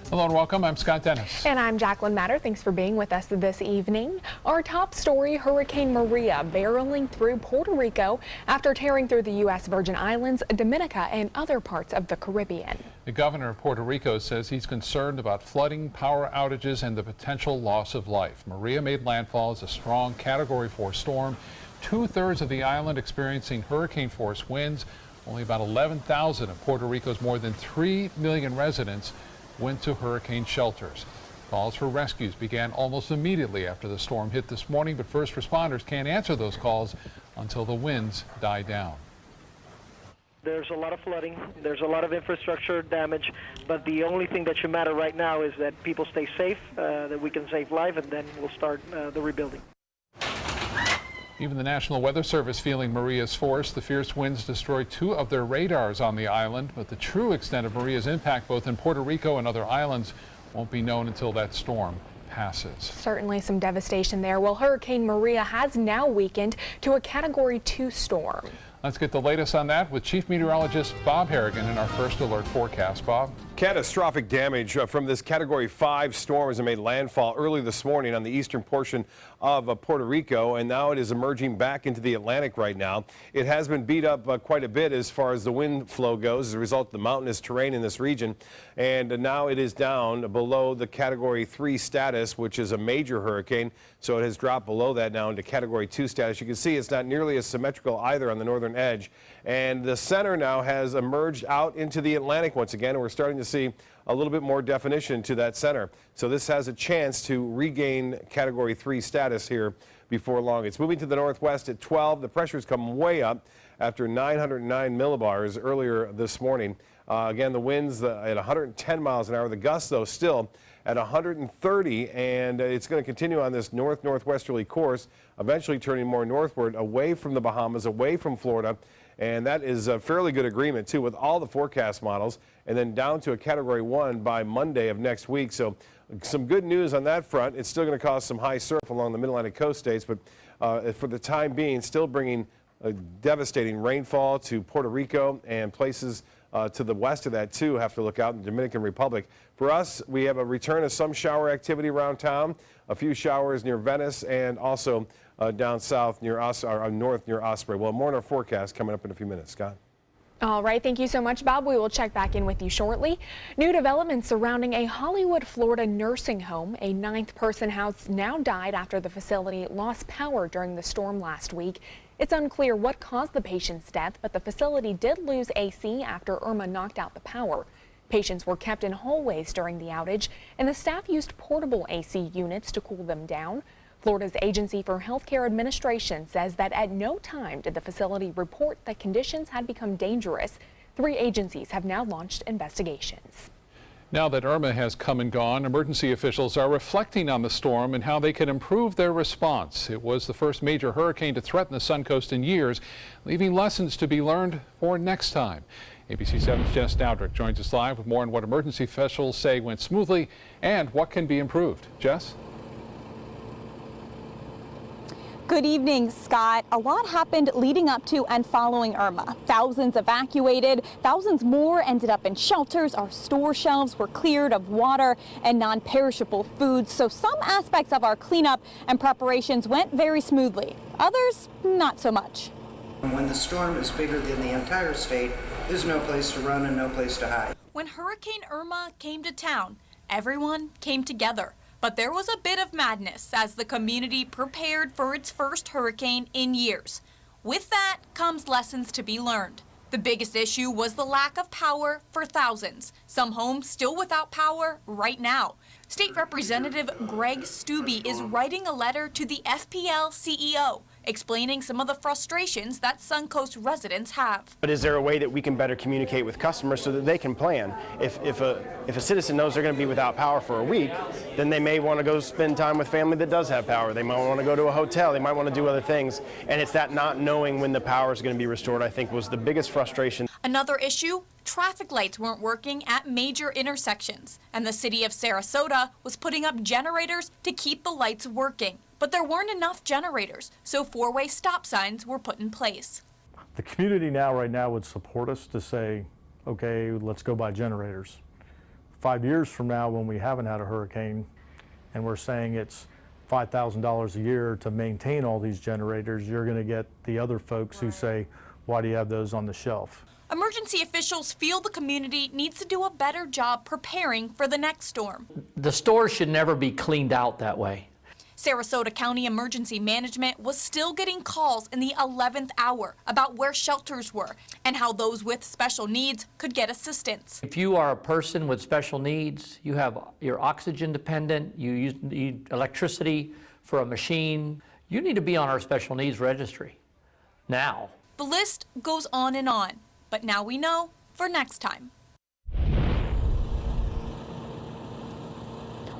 Hello and welcome. I'm Scott Dennis. And I'm Jacqueline Matter. Thanks for being with us this evening. Our top story, Hurricane Maria barreling through Puerto Rico after tearing through the U.S. Virgin Islands, Dominica, and other parts of the Caribbean. The governor of Puerto Rico says he's concerned about flooding, power outages, and the potential loss of life. Maria made landfall as a strong Category 4 storm. Two-thirds of the island experiencing hurricane-force winds. Only about 11,000 of Puerto Rico's more than 3 million residents went to hurricane shelters. Calls for rescues began almost immediately after the storm hit this morning, but first responders can't answer those calls until the winds die down. There's a lot of flooding, there's a lot of infrastructure damage, but the only thing that should matter right now is that people stay safe, that we can save life, and then we'll start the rebuilding. Even the National Weather Service feeling Maria's force. The fierce winds destroyed 2 of their radars on the island, but the true extent of Maria's impact both in Puerto Rico and other islands won't be known until that storm passes. Certainly some devastation there. Well, Hurricane Maria has now weakened to a Category 2 storm. Let's get the latest on that with Chief Meteorologist Bob Harrigan in our first alert forecast. Bob? Catastrophic damage from this Category 5 storm as it made landfall early this morning on the eastern portion of Puerto Rico, and now it is emerging back into the Atlantic right now. It has been beat up quite a bit as far as the wind flow goes as a result of the mountainous terrain in this region, and now it is down below the Category 3 status, which is a major hurricane, so it has dropped below that now into Category 2 status. You can see it's not nearly as symmetrical either on the northern edge, and the center now has emerged out into the Atlantic once again, and we're starting to see a little bit more definition to that center. So this has a chance to regain Category 3 status here before long. It's moving to the northwest at 12. The pressure's come way up after 909 millibars earlier this morning. Again, the winds at 110 miles an hour. The gusts, though, still at 130, and it's going to continue on this north-northwesterly course, eventually turning more northward, away from the Bahamas, away from Florida. And that is a fairly good agreement, too, with all the forecast models, and then down to a Category 1 by Monday of next week. So some good news on that front. It's still going to cause some high surf along the Mid-Atlantic coast states, but for the time being, still bringing devastating rainfall to Puerto Rico, and places to the west of that, too, have to look out in the Dominican Republic. For us, we have a return of some shower activity around town, a few showers near Venice, and also down south near north near Osprey. Well, more in our forecast coming up in a few minutes. Scott? All right. Thank you so much, Bob. We will check back in with you shortly. New developments surrounding a Hollywood, Florida nursing home. A 9th-person house now died after the facility lost power during the storm last week. It's unclear what caused the patient's death, but the facility did lose AC after Irma knocked out the power. Patients were kept in hallways during the outage, and the staff used portable AC units to cool them down. Florida's Agency for Healthcare Administration says that at no time did the facility report that conditions had become dangerous. 3 agencies have now launched investigations. Now that Irma has come and gone, emergency officials are reflecting on the storm and how they can improve their response. It was the first major hurricane to threaten the Suncoast in years, leaving lessons to be learned for next time. ABC 7's Jess Dowdrick joins us live with more on what emergency officials say went smoothly and what can be improved. Jess? Good evening, Scott. A lot happened leading up to and following Irma. Thousands evacuated, thousands more ended up in shelters. Our store shelves were cleared of water and non-perishable foods. So some aspects of our cleanup and preparations went very smoothly. Others, not so much. When the storm is bigger than the entire state, there's no place to run and no place to hide. When Hurricane Irma came to town, everyone came together. But there was a bit of madness as the community prepared for its first hurricane in years. With that comes lessons to be learned. The biggest issue was the lack of power for thousands. Some homes still without power right now. State Representative Greg Stubbe is writing a letter to the FPL CEO, explaining some of the frustrations that Suncoast residents have. But is there a way that we can better communicate with customers so that they can plan? If a citizen knows they're going to be without power for a week, then they may want to go spend time with family that does have power. They might want to go to a hotel. They might want to do other things. And it's that not knowing when the power is going to be restored, I think, was the biggest frustration. Another issue, traffic lights weren't working at major intersections, and the city of Sarasota was putting up generators to keep the lights working. But there weren't enough generators, so 4-way stop signs were put in place. The community right now would support us to say, okay, let's go buy generators. 5 years from now, when we haven't had a hurricane, and we're saying it's $5,000 a year to maintain all these generators, you're going to get the other folks who say, why do you have those on the shelf? Emergency officials feel the community needs to do a better job preparing for the next storm. The stores should never be cleaned out that way. Sarasota County Emergency Management was still getting calls in the 11th hour about where shelters were and how those with special needs could get assistance. If you are a person with special needs, you're oxygen dependent, you need electricity for a machine, you need to be on our special needs registry now. The list goes on, but now we know for next time.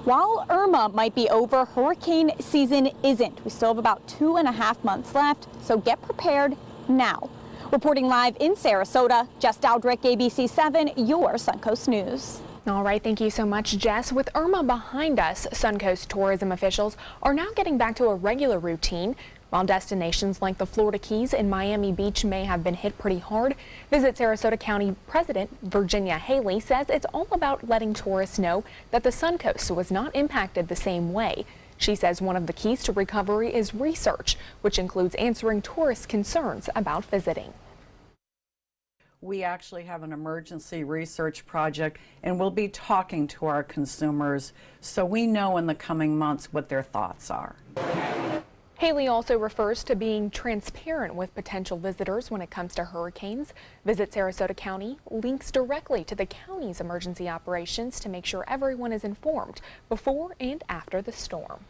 While Irma might be over, hurricane season isn't. We still have about 2.5 months left, so get prepared now. Reporting live in Sarasota, Jess Dowdrick, ABC 7, your Suncoast News. All right, thank you so much, Jess. With Irma behind us, Suncoast tourism officials are now getting back to a regular routine. While destinations like the Florida Keys and Miami Beach may have been hit pretty hard, Visit Sarasota County President Virginia Haley says it's all about letting tourists know that the Suncoast was not impacted the same way. She says one of the keys to recovery is research, which includes answering tourists' concerns about visiting. We actually have an emergency research project, and we'll be talking to our consumers so we know in the coming months what their thoughts are. Haley also refers to being transparent with potential visitors when it comes to hurricanes. Visit Sarasota County links directly to the county's emergency operations to make sure everyone is informed before and after the storm.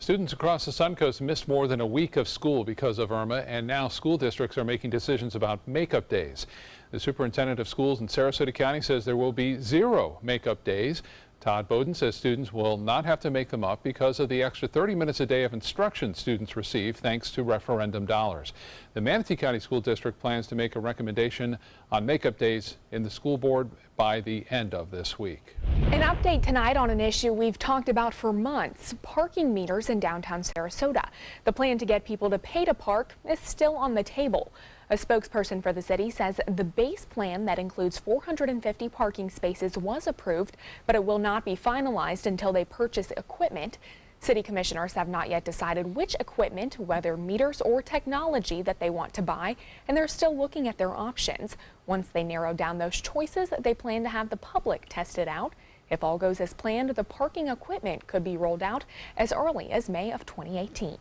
Students across the Suncoast missed more than a week of school because of Irma, and now school districts are making decisions about makeup days. The superintendent of schools in Sarasota County says there will be 0 makeup days. Todd Bowden says students will not have to make them up because of the extra 30 minutes a day of instruction students receive thanks to referendum dollars. The Manatee County School District plans to make a recommendation on makeup days in the school board by the end of this week. An update tonight on an issue we've talked about for months, parking meters in downtown Sarasota. The plan to get people to pay to park is still on the table. A spokesperson for the city says the base plan that includes 450 parking spaces was approved, but it will not be finalized until they purchase equipment. City commissioners have not yet decided which equipment, whether meters or technology, that they want to buy, and they're still looking at their options. Once they narrow down those choices, they plan to have the public test it out. If all goes as planned, the parking equipment could be rolled out as early as May of 2018.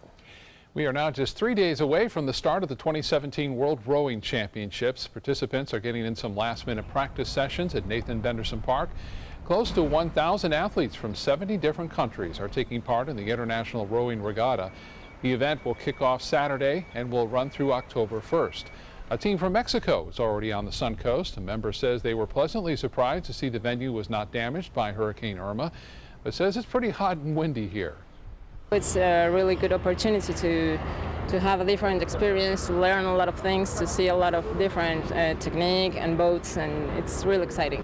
We are now just 3 days away from the start of the 2017 World Rowing Championships. Participants are getting in some last-minute practice sessions at Nathan Benderson Park. Close to 1,000 athletes from 70 different countries are taking part in the International Rowing Regatta. The event will kick off Saturday and will run through October 1st. A team from Mexico is already on the Suncoast. A member says they were pleasantly surprised to see the venue was not damaged by Hurricane Irma, but says it's pretty hot and windy here. It's a really good opportunity to have a different experience, to learn a lot of things, to see a lot of different technique and boats, and it's really exciting.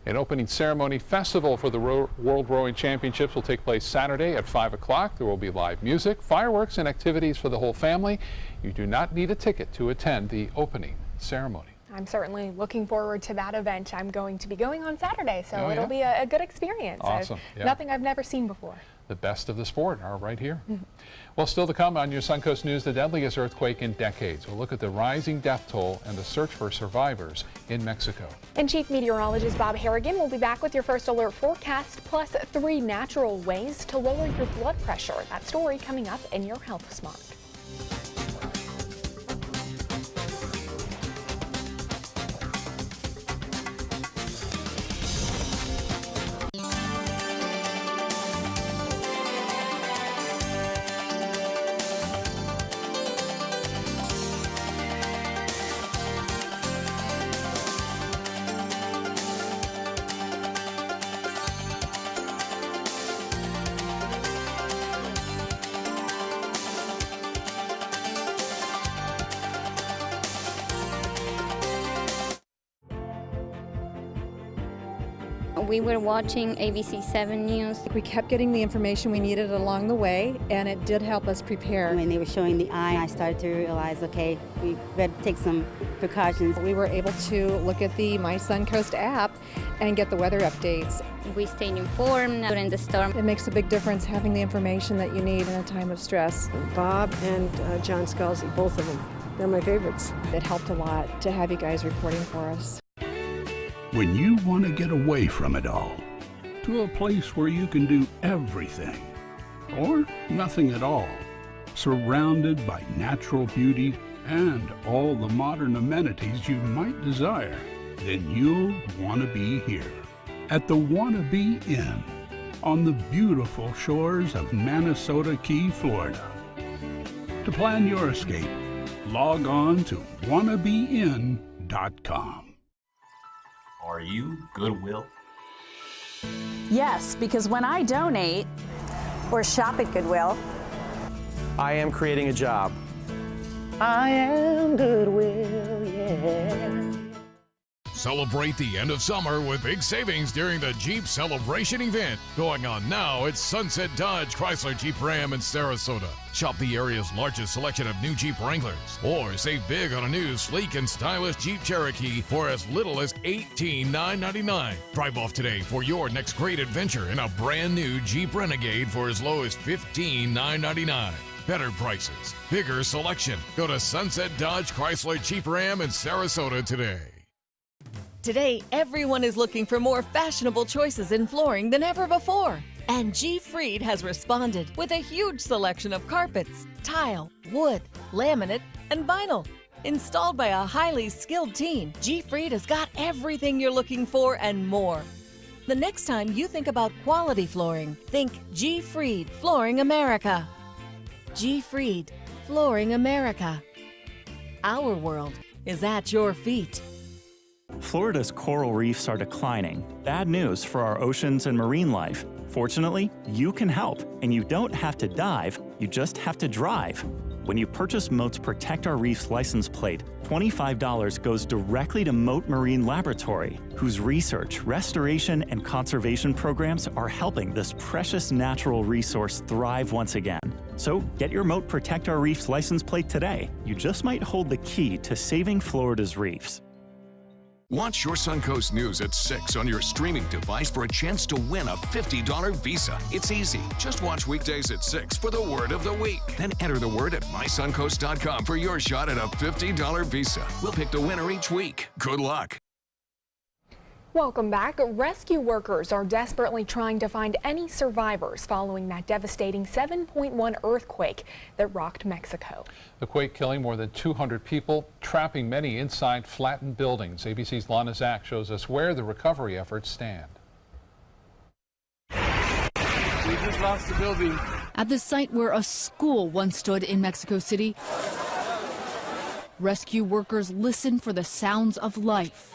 An opening ceremony festival for the World Rowing Championships will take place Saturday at 5 o'clock. There will be live music, fireworks, and activities for the whole family. You do not need a ticket to attend the opening ceremony. I'm certainly looking forward to that event. I'm going to be going on Saturday, so it'll be a good experience. Awesome. Nothing I've never seen before. The best of the sport are right here. Well, still to come on your Suncoast News, the deadliest earthquake in decades. We'll look at the rising death toll and the search for survivors in Mexico. And Chief Meteorologist Bob Harrigan will be back with your first alert forecast, plus 3 natural ways to lower your blood pressure. That story coming up in your Health Smart. We were watching ABC 7 News. We kept getting the information we needed along the way, and it did help us prepare. When they were showing the eye, I started to realize, okay, we better take some precautions. We were able to look at the My Suncoast app and get the weather updates. We stay informed during the storm. It makes a big difference having the information that you need in a time of stress. Bob and John Scalzi, both of them, they're my favorites. It helped a lot to have you guys reporting for us. When you want to get away from it all, to a place where you can do everything, or nothing at all, surrounded by natural beauty and all the modern amenities you might desire, then you'll want to be here at the Wannabe Inn on the beautiful shores of Manasota Key, Florida. To plan your escape, log on to wannabeinn.com. Are you Goodwill? Yes, because when I donate or shop at Goodwill, I am creating a job. I am Goodwill, yeah. Celebrate the end of summer with big savings during the Jeep Celebration event going on now at Sunset Dodge Chrysler Jeep Ram in Sarasota. Shop the area's largest selection of new Jeep Wranglers, or save big on a new sleek and stylish Jeep Cherokee for as little as $18,999. Drive off today for your next great adventure in a brand new Jeep Renegade for as low as $15,999. Better prices, bigger selection. Go to Sunset Dodge Chrysler Jeep Ram in Sarasota today. Today, everyone is looking for more fashionable choices in flooring than ever before. And G. Fried has responded with a huge selection of carpets, tile, wood, laminate, and vinyl. Installed by a highly skilled team, G. Fried has got everything you're looking for and more. The next time you think about quality flooring, think G. Fried Flooring America. G. Fried Flooring America. Our world is at your feet. Florida's coral reefs are declining. Bad news for our oceans and marine life. Fortunately, you can help, and you don't have to dive, you just have to drive. When you purchase Moat's Protect Our Reefs license plate, $25 goes directly to Moat Marine Laboratory, whose research, restoration, and conservation programs are helping this precious natural resource thrive once again. So get your Moat Protect Our Reefs license plate today. You just might hold the key to saving Florida's reefs. Watch Your Suncoast News at 6 on your streaming device for a chance to win a $50 Visa. It's easy. Just watch weekdays at 6 for the word of the week. Then enter the word at mysuncoast.com for your shot at a $50 Visa. We'll pick the winner each week. Good luck. Welcome back. Rescue workers are desperately trying to find any survivors following that devastating 7.1 earthquake that rocked Mexico. The quake killing more than 200 people, trapping many inside flattened buildings. ABC's Lana Zach shows us where the recovery efforts stand. We just lost the building. At the site where a school once stood in Mexico City, rescue workers listen for the sounds of life.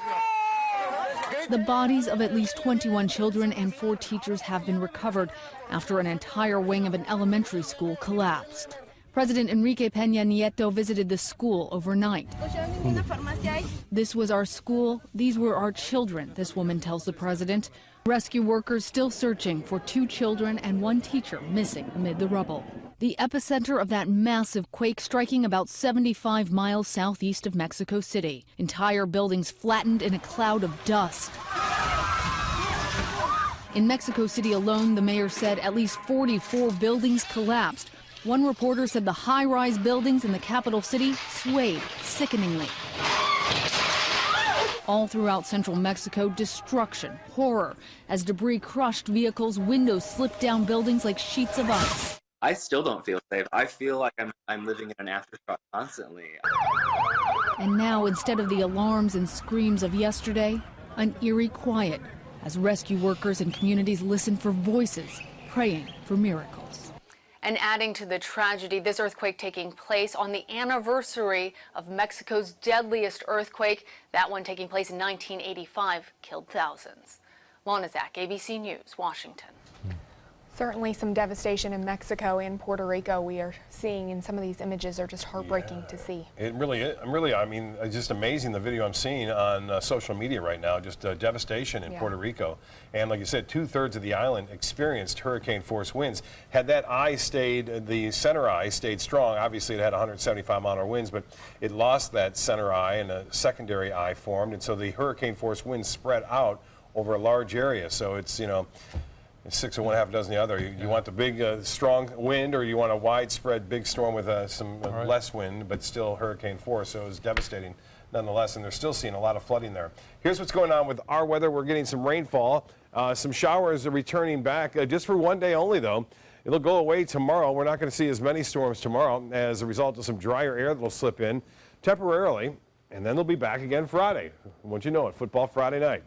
The bodies of at least 21 children and 4 teachers have been recovered after an entire wing of an elementary school collapsed. President Enrique Peña Nieto visited the school overnight. This was our school. These were our children, this woman tells the president. Rescue workers still searching for 2 children and 1 teacher missing amid the rubble. The epicenter of that massive quake striking about 75 miles southeast of Mexico City. Entire buildings flattened in a cloud of dust. In Mexico City alone, the mayor said at least 44 buildings collapsed. One reporter said the high-rise buildings in the capital city swayed sickeningly. All throughout central Mexico, destruction, horror, as debris crushed vehicles, windows slipped down buildings like sheets of ice. I still don't feel safe. I feel like I'm living in an aftershock constantly. And now, instead of the alarms and screams of yesterday, an eerie quiet as rescue workers and communities listen for voices, praying for miracles. And adding to the tragedy, this earthquake taking place on the anniversary of Mexico's deadliest earthquake. That one taking place in 1985 killed thousands. Lana Zach, ABC News, Washington. Certainly some devastation in Mexico and Puerto Rico we are seeing, and some of these images are just heartbreaking to see. It really is. I mean, it's just amazing the video I'm seeing on social media right now, just devastation in Puerto Rico. And like you said, 2/3 of the island experienced hurricane force winds. Had that eye stayed, the center eye stayed strong, obviously it had 175-mile-an-hour winds, but it lost that center eye and a secondary eye formed, and so the hurricane force winds spread out over a large area. So it's, you know, 6 of one, half a dozen the other. You want the big, strong wind, or you want a widespread big storm with some less wind, but still hurricane force. So it was devastating nonetheless, and they're still seeing a lot of flooding there. Here's what's going on with our weather. We're getting some rainfall. Some showers are returning back just for one day only, though. It'll go away tomorrow. We're not going to see as many storms tomorrow as a result of some drier air that will slip in temporarily, and then they'll be back again Friday. Once you know it, football Friday night.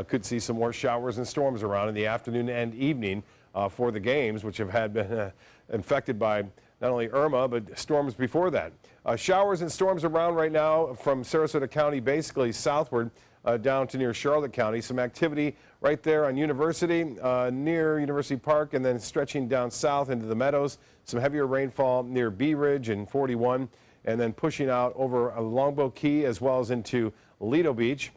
Could see some more showers and storms around in the afternoon and evening for the games, which have been infected by not only Irma, but storms before that. Showers and storms around right now from Sarasota County, basically southward down to near Charlotte County. Some activity right there on University, near University Park, and then stretching down south into the Meadows. Some heavier rainfall near Bee Ridge and 41, and then pushing out over Longboat Key as well as into Lido Beach.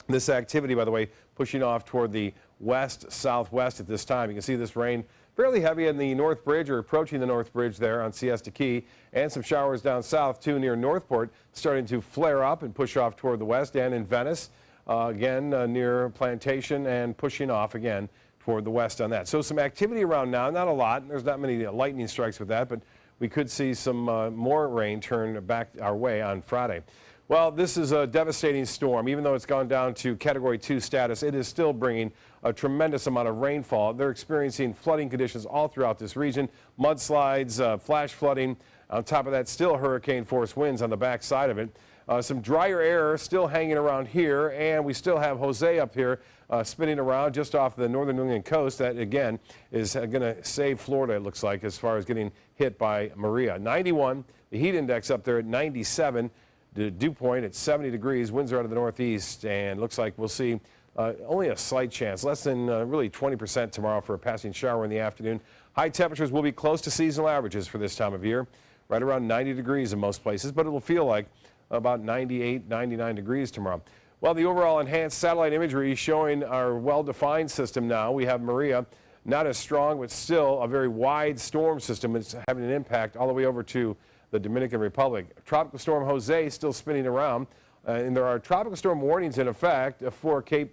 This activity, by the way, pushing off toward the west-southwest at this time. You can see this rain fairly heavy in the North Bridge, or approaching the North Bridge there on Siesta Key, and some showers down south too near Northport, starting to flare up and push off toward the west, and in Venice again near Plantation, and pushing off again toward the west on that. So some activity around now, not a lot. There's not many lightning strikes with that, but we could see some more rain turn back our way on Friday. Well, this is a devastating storm. Even though it's gone down to Category 2 status, it is still bringing a tremendous amount of rainfall. They're experiencing flooding conditions all throughout this region, mudslides, flash flooding. On top of that, still hurricane-force winds on the back side of it. Some drier air still hanging around here, and we still have Jose up here spinning around just off the northern New England coast. That, again, is going to save Florida, it looks like, as far as getting hit by Maria. 91, the heat index up there at 97. The dew point at 70 degrees, winds are out of the northeast, and looks like we'll see only a slight chance, less than really 20% tomorrow for a passing shower in the afternoon. High temperatures will be close to seasonal averages for this time of year, right around 90 degrees in most places, but it will feel like about 98, 99 degrees tomorrow. Well, the overall enhanced satellite imagery showing our well-defined system now. We have Maria, not as strong, but still a very wide storm system. It's having an impact all the way over to the Dominican Republic. Tropical Storm Jose still spinning around, and there are tropical storm warnings in effect for Cape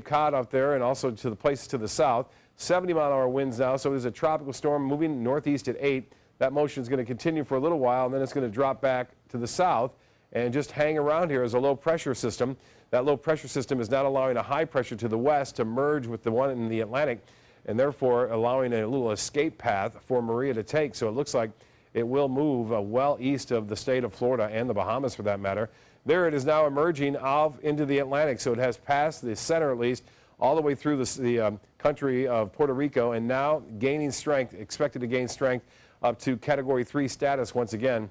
Cod up there, and also to the places to the south. 70-mile-an-hour winds now, so there's a tropical storm moving northeast at 8. That motion is going to continue for a little while, and then it's going to drop back to the south and just hang around here as a low-pressure system. That low-pressure system is not allowing a high pressure to the west to merge with the one in the Atlantic, and therefore allowing a little escape path for Maria to take. So it looks like it will move well east of the state of Florida and the Bahamas, for that matter. There it is now emerging off into the Atlantic, so it has passed the center at least, all the way through the country of Puerto Rico, and now gaining strength, expected to gain strength up to Category 3 status once again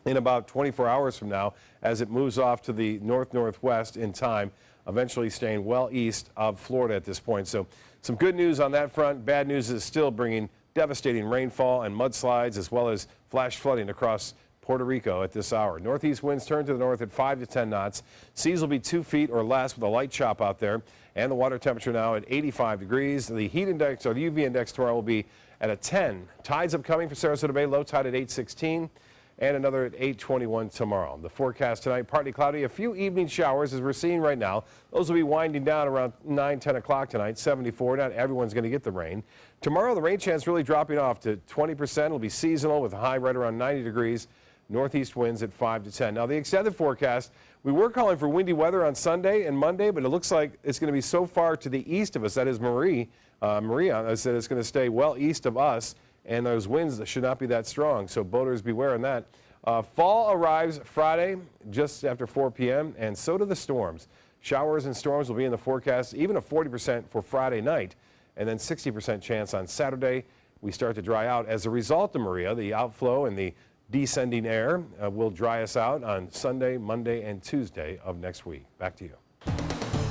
in about 24 hours from now, as it moves off to the north-northwest in time, eventually staying well east of Florida at this point. So some good news on that front. Bad news is still bringing devastating rainfall and mudslides, as well as flash flooding across Puerto Rico at this hour. Northeast winds turn to the north at 5 to 10 knots. Seas will be 2 feet or less with a light chop out there, and the water temperature now at 85 degrees. The heat index, or the UV index, tomorrow will be at a 10. Tides upcoming for Sarasota Bay, low tide at 8:16. And another at 8:21 tomorrow. The forecast tonight, partly cloudy, a few evening showers as we're seeing right now. Those will be winding down around 9, 10 o'clock tonight, 74. Not everyone's going to get the rain. Tomorrow, the rain chance really dropping off to 20%. It'll be seasonal with a high right around 90 degrees. Northeast winds at 5 to 10. Now, the extended forecast, we were calling for windy weather on Sunday and Monday, but it looks like it's going to be so far to the east of us. That is Maria. I said it's going to stay well east of us. And those winds should not be that strong, so boaters beware on that. Fall arrives Friday just after 4 p.m., and so do the storms. Showers and storms will be in the forecast, even a 40% for Friday night, and then 60% chance on Saturday. We start to dry out. As a result of Maria, the outflow and the descending air will dry us out on Sunday, Monday, and Tuesday of next week. Back to you.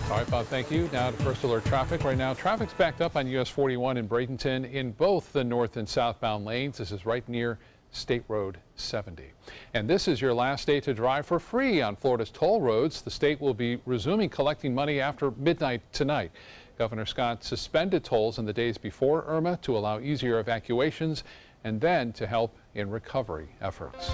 All right, Bob, thank you. Now to First Alert traffic. Right now, traffic's backed up on US 41 in Bradenton in both the north and southbound lanes. This is right near State Road 70. And this is your last day to drive for free on Florida's toll roads. The state will be resuming collecting money after midnight tonight. Governor Scott suspended tolls in the days before Irma to allow easier evacuations and then to help in recovery efforts.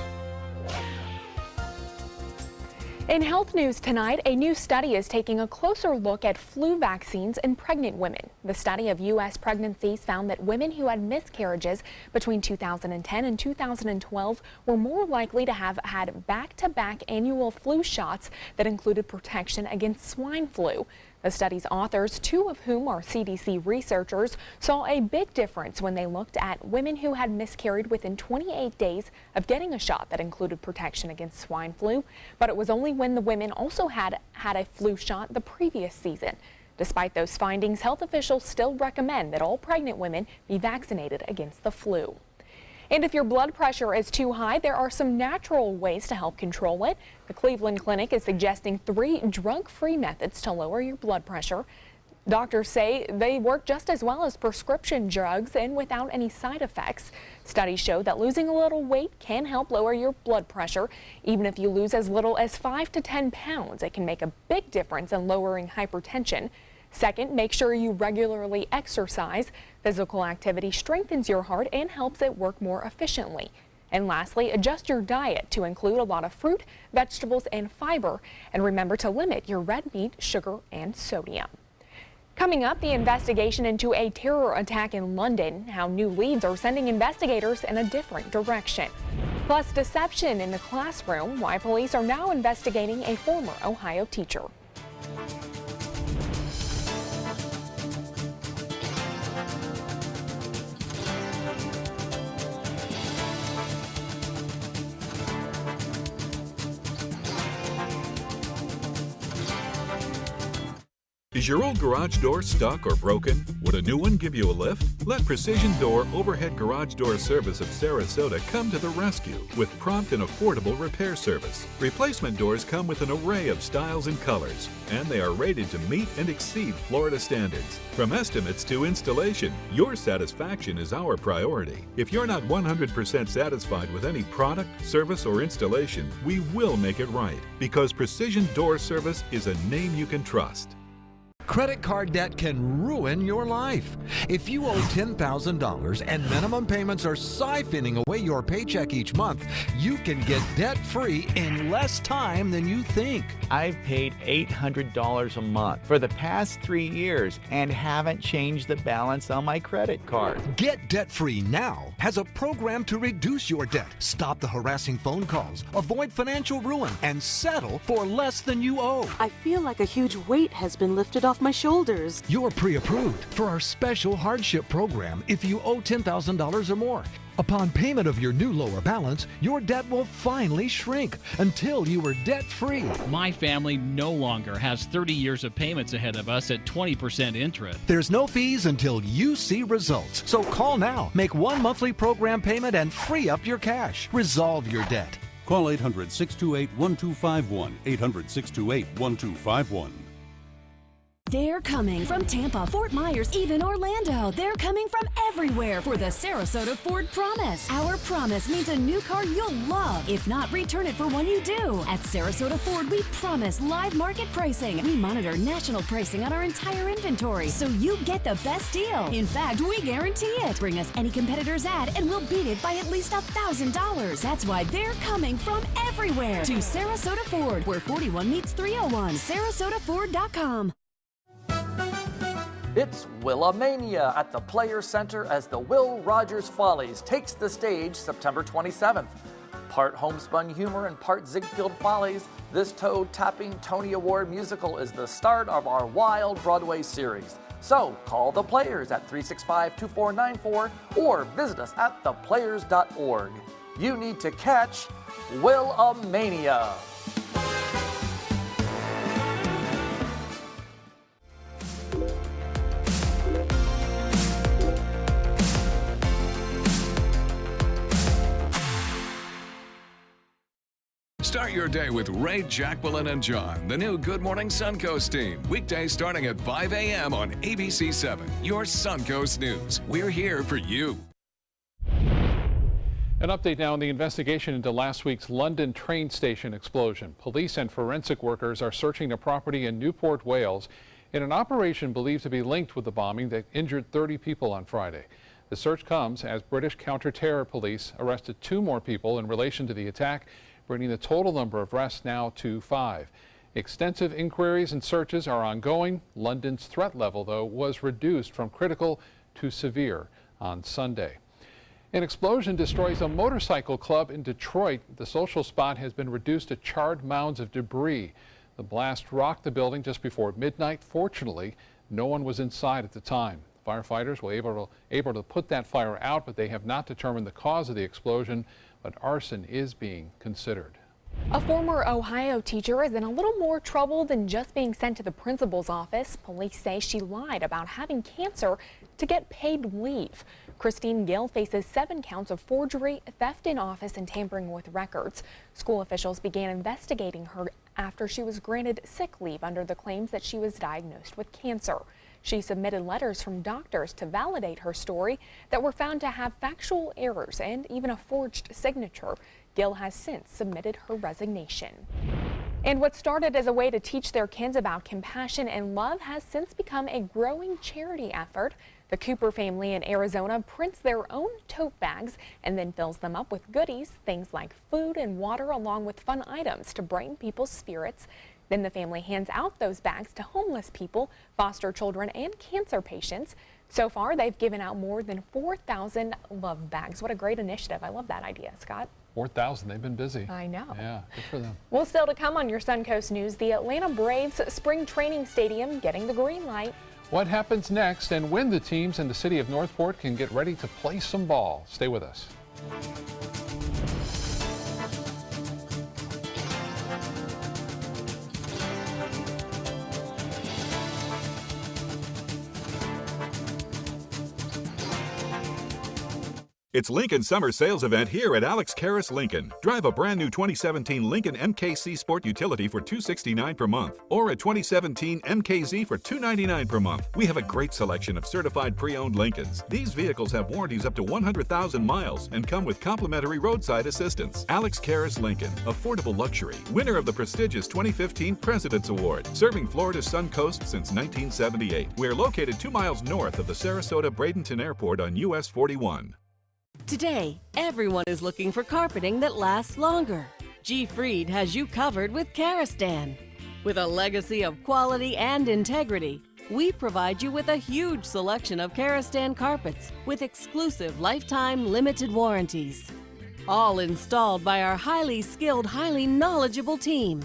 In health news tonight, a new study is taking a closer look at flu vaccines in pregnant women. The study of U.S. pregnancies found that women who had miscarriages between 2010 and 2012 were more likely to have had back-to-back annual flu shots that included protection against swine flu. The study's authors, two of whom are CDC researchers, saw a big difference when they looked at women who had miscarried within 28 days of getting a shot that included protection against swine flu. But it was only when the women also had a flu shot the previous season. Despite those findings, health officials still recommend that all pregnant women be vaccinated against the flu. And if your blood pressure is too high, there are some natural ways to help control it. The Cleveland Clinic is suggesting 3 drug-free methods to lower your blood pressure. Doctors say they work just as well as prescription drugs and without any side effects. Studies show that losing a little weight can help lower your blood pressure. Even if you lose as little as 5 to 10 pounds, it can make a big difference in lowering hypertension. Second, make sure you regularly exercise. Physical activity strengthens your heart and helps it work more efficiently. And lastly, adjust your diet to include a lot of fruit, vegetables, and fiber. And remember to limit your red meat, sugar, and sodium. Coming up, the investigation into a terror attack in London, how new leads are sending investigators in a different direction. Plus, deception in the classroom, why police are now investigating a former Ohio teacher. Is your old garage door stuck or broken? Would a new one give you a lift? Let Precision Door Overhead Garage Door Service of Sarasota come to the rescue with prompt and affordable repair service. Replacement doors come with an array of styles and colors, and they are rated to meet and exceed Florida standards. From estimates to installation, your satisfaction is our priority. If you're not 100% satisfied with any product, service, or installation, we will make it right, because Precision Door Service is a name you can trust. Credit card debt can ruin your life. If you owe $10,000 and minimum payments are siphoning away your paycheck each month, you can get debt-free in less time than you think. I've paid $800 a month for the past 3 years and haven't changed the balance on my credit card. Get debt-free now has a program to reduce your debt, stop the harassing phone calls, avoid financial ruin, and settle for less than you owe. I feel like a huge weight has been lifted off my shoulders. You're pre-approved for our special hardship program if you owe $10,000 or more. Upon payment of your new lower balance, your debt will finally shrink until you are debt-free. My family no longer has 30 years of payments ahead of us at 20% interest. There's no fees until you see results. So call now, make one monthly program payment, and free up your cash. Resolve your debt. Call 800-628-1251, 800-628-1251. They're coming from Tampa, Fort Myers, even Orlando. They're coming from everywhere for the Sarasota Ford Promise. Our promise means a new car you'll love. If not, return it for one you do. At Sarasota Ford, we promise live market pricing. We monitor national pricing on our entire inventory, so you get the best deal. In fact, we guarantee it. Bring us any competitor's ad, and we'll beat it by at least $1,000. That's why they're coming from everywhere to Sarasota Ford, where 41 meets 301. SarasotaFord.com. It's Willamania at the Players Center as the Will Rogers Follies takes the stage September 27th. Part homespun humor and part Ziegfeld Follies, this toe-tapping Tony Award musical is the start of our wild Broadway series. So call the Players at 365-2494 or visit us at theplayers.org. You need to catch Willamania. Start your day with Ray, Jacqueline, and John, the new Good Morning Suncoast team. Weekdays starting at 5 a.m. on ABC 7, your Suncoast News. We're here for you. An update now on the investigation into last week's London train station explosion. Police and forensic workers are searching a property in Newport, Wales, in an operation believed to be linked with the bombing that injured 30 people on Friday. The search comes as British counter-terror police arrested 2 more people in relation to the attack, bringing the total number of arrests now to 5. Extensive inquiries and searches are ongoing. London's threat level, though, was reduced from critical to severe on Sunday. An explosion destroys a motorcycle club in Detroit. The social spot has been reduced to charred mounds of debris. The blast rocked the building just before midnight. Fortunately, no one was inside at the time. Firefighters were able to put that fire out, but they have not determined the cause of the explosion, but arson is being considered. A former Ohio teacher is in a little more trouble than just being sent to the principal's office. Police say she lied about having cancer to get paid leave. Christine Gill faces 7 counts of forgery, theft in office, and tampering with records. School officials began investigating her after she was granted sick leave under the claims that she was diagnosed with cancer. She submitted letters from doctors to validate her story that were found to have factual errors and even a forged signature. Gill has since submitted her resignation. And what started as a way to teach their kids about compassion and love has since become a growing charity effort. The Cooper family in Arizona prints their own tote bags and then fills them up with goodies, things like food and water, along with fun items to brighten people's spirits. Then the family hands out those bags to homeless people, foster children, and cancer patients. So far, they've given out more than 4,000 love bags. What a great initiative. I love that idea, Scott. 4,000. They've been busy. I know. Yeah, good for them. Well, still to come on your Suncoast News, the Atlanta Braves spring training stadium getting the green light. What happens next and when the teams in the city of Northport can get ready to play some ball. Stay with us. It's Lincoln Summer Sales Event here at Alex Karras Lincoln. Drive a brand new 2017 Lincoln MKC Sport Utility for $269 per month, or a 2017 MKZ for $299 per month. We have a great selection of certified pre-owned Lincolns. These vehicles have warranties up to 100,000 miles and come with complimentary roadside assistance. Alex Karras Lincoln, affordable luxury, winner of the prestigious 2015 President's Award, serving Florida's Sun Coast since 1978. We're located 2 miles north of the Sarasota-Bradenton Airport on US 41. Today, everyone is looking for carpeting that lasts longer. G. Fried has you covered with Karastan. With a legacy of quality and integrity, we provide you with a huge selection of Karastan carpets with exclusive lifetime limited warranties. All installed by our highly skilled, highly knowledgeable team.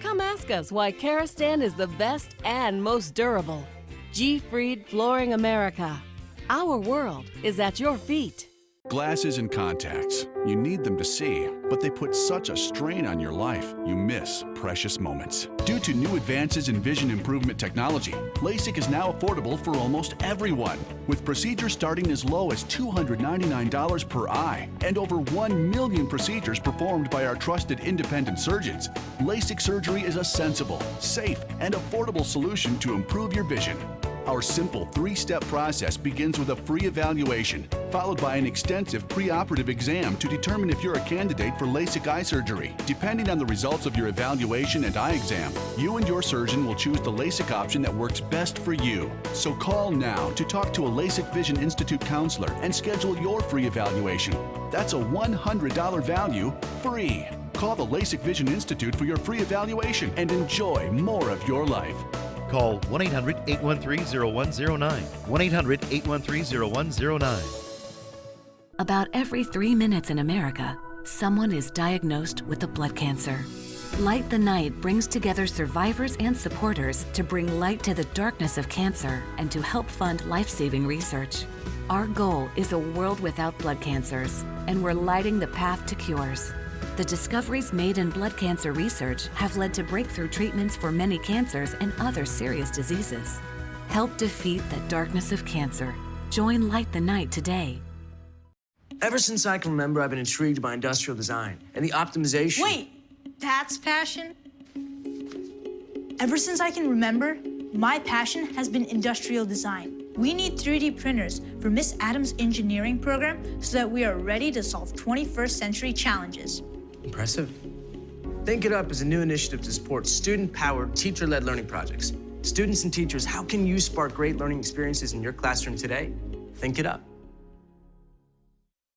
Come ask us why Karastan is the best and most durable. G. Fried Flooring America. Our world is at your feet. Glasses and contacts. You need them to see, but they put such a strain on your life, you miss precious moments. Due to new advances in vision improvement technology, LASIK is now affordable for almost everyone, with procedures starting as low as $299 per eye and over 1 million procedures performed by our trusted independent surgeons. LASIK surgery is a sensible, safe, and affordable solution to improve your vision. Our simple 3-step process begins with a free evaluation, followed by an extensive preoperative exam to determine if you're a candidate for LASIK eye surgery. Depending on the results of your evaluation and eye exam, you and your surgeon will choose the LASIK option that works best for you. So call now to talk to a LASIK Vision Institute counselor and schedule your free evaluation. That's a $100 value, free. Call the LASIK Vision Institute for your free evaluation and enjoy more of your life. Call 1-800-813-0109. 1-800-813-0109. About every 3 minutes in America, someone is diagnosed with a blood cancer. Light the Night brings together survivors and supporters to bring light to the darkness of cancer and to help fund life-saving research. Our goal is a world without blood cancers, and we're lighting the path to cures. The discoveries made in blood cancer research have led to breakthrough treatments for many cancers and other serious diseases. Help defeat the darkness of cancer. Join Light the Night today. Ever since I can remember, I've been intrigued by industrial design and the optimization. Wait, that's passion? Ever since I can remember, my passion has been industrial design. We need 3D printers for Miss Adams' engineering program so that we are ready to solve 21st century challenges. Impressive. Think It Up is a new initiative to support student-powered, teacher-led learning projects. Students and teachers, how can you spark great learning experiences in your classroom today? Think It Up.